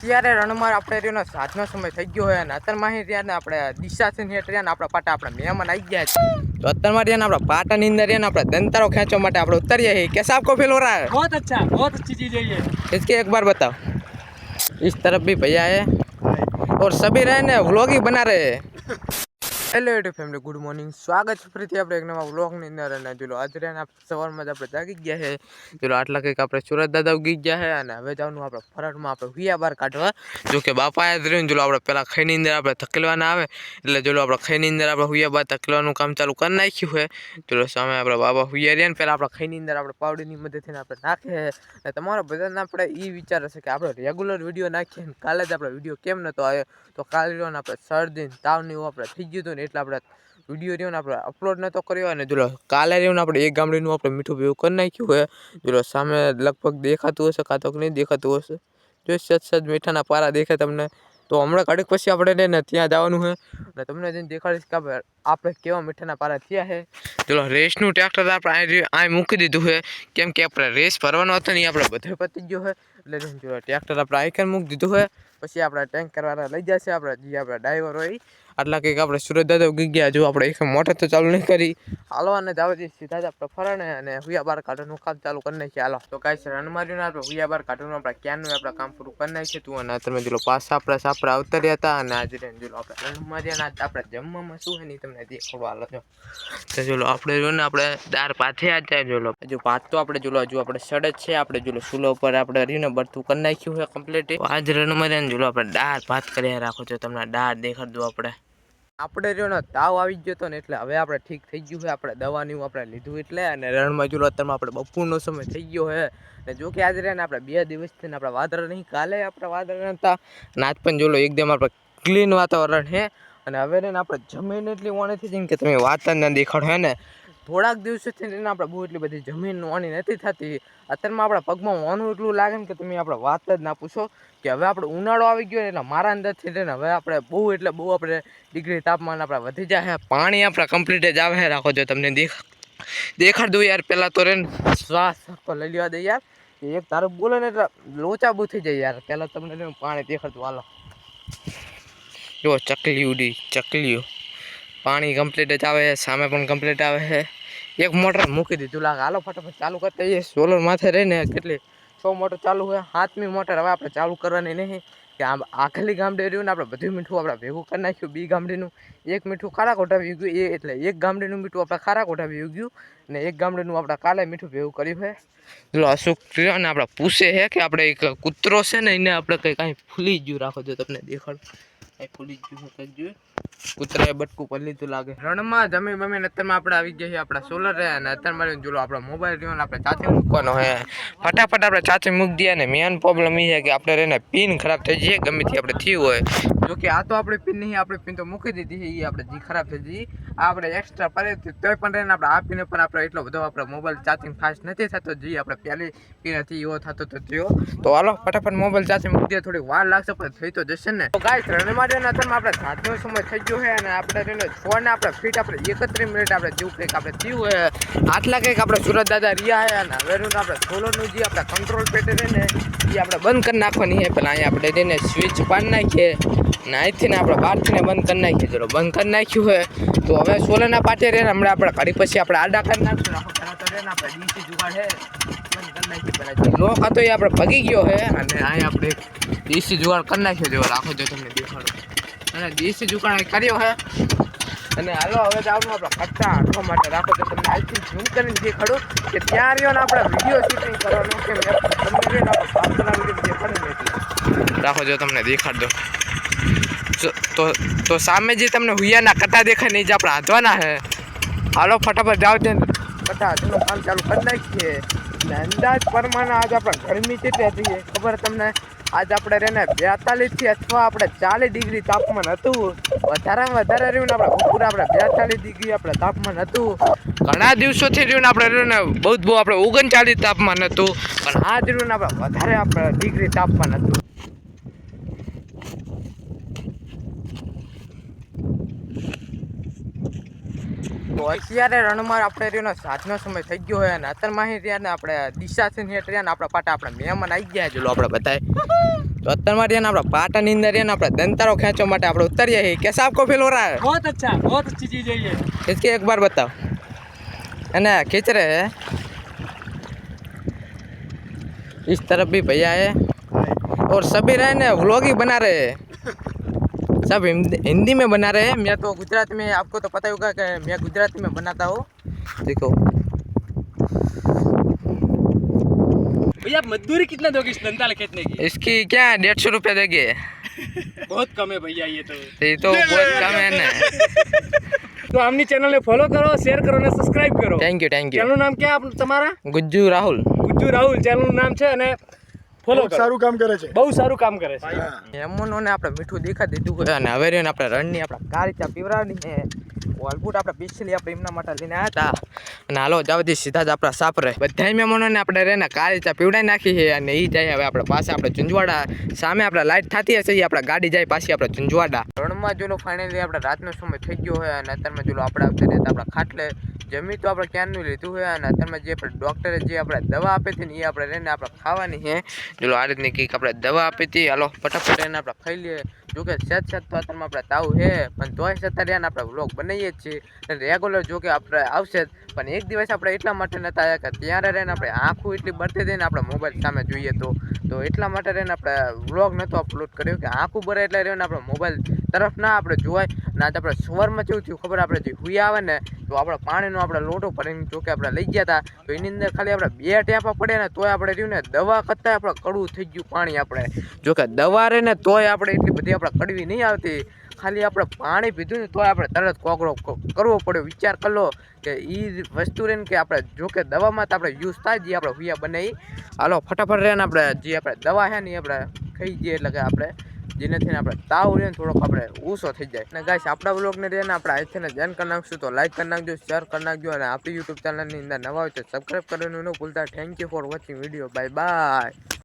અત્યારે રણમાં આપણે રહ્યો સાંજનો સમય થઈ ગયો હોય અને અત્યારમાં રહ્યા ને આપણે દિશાથી હેઠ રહ્યા ને આપણા પાટા આપણા મહેમાન આવી ગયા છે. તો અત્યારમાં રહ્યા ને આપણા પાટાની અંદર રહ્યા ને આપણે દંતારો ખેંચવા માટે આપણે ઉતરીએ છીએ. कैसा आपको फील हो रहा है? बहुत अच्छी चीज है ये. इसके एक बार बताओ. इस तरफ भी भैया है और सभी रहे ने व्लॉग ही बना रहे हैं. Hello YouTube family, good morning. સ્વાગત છે ફરીથી આપણે એક નવા વ્લોગની અંદર. અને જોલો આજે રહ્યા સવારમાં જ આપણે જાગી ગયા છે. જોલો આટલા કંઈક આપણે સુરત દાદા ઉગી ગયા છે અને હવે જવાનું આપણે ફરટમાં આપણે હુયા બાર કાઢવા. જો કે બાપા જ રહ્યું ને જોલો આપણે પહેલાં ખઈની અંદર આપણે ધકેલવાના આવે એટલે જોલો આપણે ખઈની અંદર આપણે હુયા બાર ધકેલવાનું કામ ચાલુ કરી નાખ્યું છે. જોલો સામે આપણે બાબા હુયા રહ્યા ને પહેલાં આપણે ખઈની અંદર આપણે પાવડીની મદદથી આપણે નાખીએ. અને તમારા બધાને આપણે એ વિચાર હશે કે આપણે રેગ્યુલર વિડીયો નાખીએ ને કાલે જ આપણે વિડીયો કેમ નહોતો આવ્યો. તો કાલે રહ્યો ને આપણે શરદી તાવને એવું આપણે થઈ ગયું હતું ને એટલે આપણે વિડીયો રહ્યો ને આપણે અપલોડ નહોતો કર્યો. અને જોલો કાલે રહ્યો ને આપણે એક ગામડીનું આપણે મીઠું ભેગું કરી નાખ્યું હોય. જોલો સામે લગભગ દેખાતું હશે કાં તો નહીં દેખાતું હશે. જો સજ મીઠાના પારા દેખાય તમને તો હમણાં ઘડીક પછી આપણે ને ત્યાં જવાનું છે અને તમને જઈને દેખાડીશ કે આપણે કેવા મીઠાના પારા થયા છે. ચલો રેસનું ટ્રેક્ટર આપણે અહીં મૂકી દીધું છે કેમ કે આપણે રેસ ભરવાનો હતો ને એ આપણે બધે પતી ગયો છે. એટલે જો ટ્રેક્ટર આપણે આઈકન મૂકી દીધું છે. પછી આપણે ટેન્ક કરવાના લઈ જશે આપણે જે આપણે ડ્રાઈવર હોય આટલા કંઈક આપણે સુરત દાદા ઉગી ગયા. જો આપણે એક મોટર તો ચાલુ નહીં કરી હાલવાને જાવ જઈએ સીધા જ આપણે ફરણે અને હુયા બાર કાઢવાનું કામ ચાલુ કરી નાખીએ. હાલો તો કાંઈ છે રણમાર્યું આપણે હુયા બાર કાઢવાનું આપણે ક્યાંનું આપણે કામ પૂરું કરી નાખીએ તું. અને તમે જો પાછા આપણે સાપડા ઉતર્યા હતા અને આજે જો આપણે રણમાર્યા આપણે જમવામાં શું છે નહીં તમને દેખાડવા. હાલો તો જો આપણે જો ને આપણે દાળ પાથે જાય જો હજુ ભાત તો આપણે જો હજુ આપણે સડે છે આપણે જો સુલો ઉપર આપણે રહ્યું ને બરતું કરી નાખ્યું છે કમ્પ્લીટ. આજ રણમાર્યા ને જો આપણે દાળ ભાત કર્યા રાખો છો તમને દાળ દેખાડ દો. આપણે રહ્યો ને તાવ આવી ગયો હતો ને એટલે હવે આપણે ઠીક થઈ ગયું છે. આપણે દવાની આપણે લીધું એટલે અને રણમાં જો અત્યારમાં આપણે બપોરનો સમય થઈ ગયો છે. અને જો કે આજે રહે ને આપણે 2 દિવસથી ને આપણે વાદળ નહીં કાલે આપણે વાદળ હતા અને આજ પણ જોલો એકદમ આપણે ક્લીન વાતાવરણ છે. અને હવે ને આપણે જમીન એટલી ઓણી થઈ જઈને કે તમે વાત જ ના દેખાડો હે ને. થોડાક દિવસોથી એને આપણે બહુ એટલી બધી જમીન ઓણી નથી થતી. અત્યારમાં આપણા પગમાં ઓનું એટલું લાગે ને કે તમે આપણે વાત જ ના પૂછો. કે હવે આપણે ઉનાળો આવી ગયો ને એટલે મારા અંદરથી ને હવે આપણે બહુ એટલે બહુ આપણે ડિગ્રી તાપમાન આપણે વધી જાય. પાણી આપણે કમ્પ્લીટ જ આવે રાખો જો તમને દેખાડ દઉં યાર. પહેલાં તો રે શ્વાસ લઈ લેવા દે યાર. એક તારું બોલે ને એટલે લોચા બહુ થઈ જાય યાર. પહેલાં તમને પાણી દેખાડ દઉં. હાલો જો ચકલી ઉડી ચકલીઓ પાણી કમ્પ્લીટ જ આવે સામે પણ કમ્પ્લીટ આવે છે. એક મોટર મૂકી દીધું લાગે. હાલો ફટાફટ ચાલુ કરતા જઈએ. સોલર માથે રહીને કેટલી 100 મોટર ચાલુ હોય 7મી મોટર હવે આપણે ચાલુ કરવાની નહીં કે આમ આખલી ગામડે રહ્યું ને આપણે બધું મીઠું આપણે ભેગું કરી નાખ્યું. બી ગામડીનું એક મીઠું ખારા કોઠાવી ગયું એ એટલે એક ગામડીનું મીઠું આપણે ખારા કોઠાવી ગયું ને એક ગામડીનું આપણે કાલે મીઠું ભેગું કર્યું છે. જો અશોક રહ્યો ને આપણે પૂછે છે કે આપણે એક કૂતરો છે ને એને આપણે કંઈ કાંઈ ફૂલી ગયું રાખો જો તમને દેખાડ ફૂલી ગયું છે કંઈ કૂતરાએ બટકું પર લીધું લાગે. રણમાં જમી બમીને અત્યારમાં આપણે આવી ગયા છીએ આપણા સોલર રહ્યા અને અત્યારમાં જોલો આપણો મોબાઈલ રહ્યો ને આપણે ચાર્જિંગ મૂકવાનો હે. ફટાફટ આપણે ચાર્જિંગ મૂકી દઈએ. ને મેન પ્રોબ્લેમ એ છે કે આપણે રહીને પિન ખરાબ થઈ જઈએ ગમે તે આપણે થયું હોય. જોકે આ તો આપણી પિન નહીં આપણે પિન તો મૂકી દીધી છે એ આપણે જે ખરાબ થઈ જઈ આપણે એક્સ્ટ્રા પડે તોય પણ રહીને આપણે આ પિને પણ આપણે એટલો બધો આપણે મોબાઈલ ચાર્જિંગ ફાસ્ટ નથી થતો જે આપણે પહેલી પિનથી એવો થતો તો થયો. તો હાલો ફટાફટ મોબાઈલ ચાર્જિંગ મૂકી દઈએ. થોડી વાર લાગશે પણ થઈ તો જશે ને. તો ગાઈસ રણમાં અત્યારમાં આપણે સાંજનો સમય થઈ ગયો છે અને આપણે રહીને છોડને આપણે ફીટ આપણે 31 મિનિટ આપણે જેવું કંઈક આપણે થયું હોય આટલા કંઈક આપણે સુરત દાદા રહ્યા છે. અને હવે આપણે સોલરનું જે આપણે કંટ્રોલ પેટે છે ને એ આપણે બંધ કરી નાખવાની છે. પહેલાં અહીંયા આપણે તેને સ્વિચ પાડી નાખીએ ને અહીંથી ને આપણે બહારથી બંધ કરી નાખીએ. ચલો બંધ કરી નાખ્યું હોય તો હવે સોલરના પાટે રહે ને હમણાં આપણે ઘડી પછી આપણે આડા કરી નાખશું. પહેલાં તો રહે ને આપણે ડીસી જુગાડ છે બંધ કરી નાખીએ. પહેલાં લોક હતો એ આપણે ભગી ગયો છે અને અહીં આપણે ડીસી જુગાડ કરી નાખ્યો. જો રાખો જો તમને દેખાડો અને ડીસી જુગાડ કર્યો છે. અને હાલો હવે જવાનું આપણે કટ્ટા હાંકવા માટે રાખો તો તમને આજથી ઝૂમ કરીને દેખાડું કે ત્યાં રહ્યો ને આપણે વિડીયો શૂટિંગ કરવાનું કે તમને રાખો જો તમને દેખાડ દો. તો સામે જે તમને હુયાના કટ્ટા દેખાય નહીં જે આપણે હાંધવાના છે. હાલો ફટાફટ જાઓ છે કટ્ટા હાંધવાનું કામ ચાલુ કરી નાખીએ. અને અંદાજ પ્રમાણે આજે આપણે ગરમી કેટલી હતી ખબર તમને? આજ આપણે રહીને 42 અથવા આપણે 40 ડિગ્રી તાપમાન હતું. વધારેમાં વધારે રહ્યું ને આપણે બપોરે આપણે 42 ડિગ્રી આપણે તાપમાન હતું. ઘણા દિવસોથી રહ્યું ને આપણે રહ્યું ને બહુ આપણે 39 તાપમાન હતું. પણ આજ રહ્યું ને આપણે વધારે આપણે ડિગ્રી તાપમાન હતું. તો અત્યારે રણમાં આપણે રહ્યો સાંજનો સમય થઈ ગયો હોય અને અત્યારમાં રહ્યા ને આપણે દિશાથી હેઠ રહ્યા ને આપણા પાટા આપણા મહેમાન આવી ગયા. ચલો આપણે બતાવીએ તો અત્યારમાં રહ્યા ને આપણા પાટાની અંદર રહ્યા ને આપણે દંતારો ખેંચવા માટે આપણે ઉતરીએ છીએ कैसा आपको फील हो रहा है बहुत अच्छी चीज है ये। इसके एक बार बताओ है ना खींच रहे हैं इस तरफ भी भैया है और सभी रहे ना व्लॉग ही बना रहे हैं सब हिंदी में बना रहे हैं मैं तो गुजराती में आपको तो पता ही होगा कि मैं गुजराती में बनाता हूँ देखो भैया आप मजदूरी कितना दोगे इस दंताल खींचने की? इसकी क्या 150 रुपये देंगे बहुत कम है भैया ये तो। ये तो बहुत कम है ना तो हमनी चैनल ने फॉलो करो, शेयर करो ने सब्सक्राइब करो। थैंक यू ચેનલ નામ क्या आप તમારા? गुज्जू राहुल ગુજ્જુ રાહુલ ચેનલ નું નામ છે અને ફોલો કરો। સારું કામ કરે છે બહુ સારું કામ કરે છે। એમોને આપણે મીઠું દેખા દીધું હોય અને હવે રહ્યો ને આપણે રણની આપણે કારીચા પીવરાવની છે વાલબુટ આપણે પિછલી આપણે એમના માટે લઈને આવ્યા હતા અને હાલો જાવથી સીધા જ આપણા સાપરે બધા મહેમાનોને આપણે રહીને કારીચા પીવડાવી નાખી છે અને એ જાય હવે આપણે પાસે આપણે ઝુંઝવાડા સામે આપણે લાઈટ થતી હશે એ આપણે ગાડી જાય પાછી આપણે ઝુંઝવાડા રણમાં જોલો ફાઇનલી આપણે રાતનો સમય થઈ ગયો હોય અને અત્યારમાં જોલો આપણે આવતી રહેતા આપણા ખાટલે જમી તો આપણે ક્યારનું લીધું હોય અને અત્યારમાં જે આપણે ડૉક્ટરે જે આપણે દવા આપી હતી ને એ આપણે રહીને આપણે ખાવાની છે જોલો આ રીતની કંઈક આપણે દવા આપી હતી હાલો ફટાફટ એને આપણે ખાઈ લઈએ જોકે સેજ તો અત્યારમાં આપણે તાવ છે પણ તોય છતાં રહ્યા આપણે વ્લોગ બનાવીએ જ છીએ રેગ્યુલર જોકે આપણે આવશે જ પણ એક દિવસ આપણે એટલા માટે નહોતા આવ્યા કે ત્યારે રહીને આપણે આંખું એટલી બરતી હતી ને આપણે મોબાઈલ સામે જોઈએ તો એટલા માટે રહીને આપણે વ્લોગ નહોતો અપલોડ કર્યો કે આંખું ભરે એટલે રહ્યો ને આપણે મોબાઈલ તરફ ના આપણે જોવાય ને આજે આપણે સવારમાં કેવું થયું ખબર આપણે જે હુઈ આવે ને તો આપણે પાણીનો આપણે લોટો ભરીને જોકે આપણે લઈ ગયા હતા તો એની અંદર ખાલી આપણે 2 ટેપા પડે ને તોય આપણે રહ્યું ને દવા કરતાં આપણે કડવું થઈ ગયું પાણી આપણે જોકે દવા રહે ને તોય આપણે એટલી બધી આપણે કડવી નહીં આવતી ખાલી આપણે પાણી પીધું ને તોય આપણે તરત કોગળો કરવો પડ્યો વિચાર કરી લો કે એ વસ્તુ રહે ને કે આપણે જોકે દવામાં તો આપણે યુઝ થાય જે આપણે હુયા બનાવી હાલો ફટાફટ રહે ને આપણે જે આપણે દવા છે ને એ આપણે ખાઈ જઈએ એટલે કે આપણે જેનાથી આપણે તાવ રહે ને થોડોક આપણે ઓછો થઈ જાય અને ગાઈસ આપણા વ્લોગને રહે ને આપણે આજથી જોઈન કરી નાખશું તો લાઈક કરી નાખજો શેર કરી નાખજો અને આપણી યુટ્યુબ ચેનલની અંદર નવા હોય તો સબસ્ક્રાઈબ કરવાનું ન ભૂલતા thank you for watching video bye bye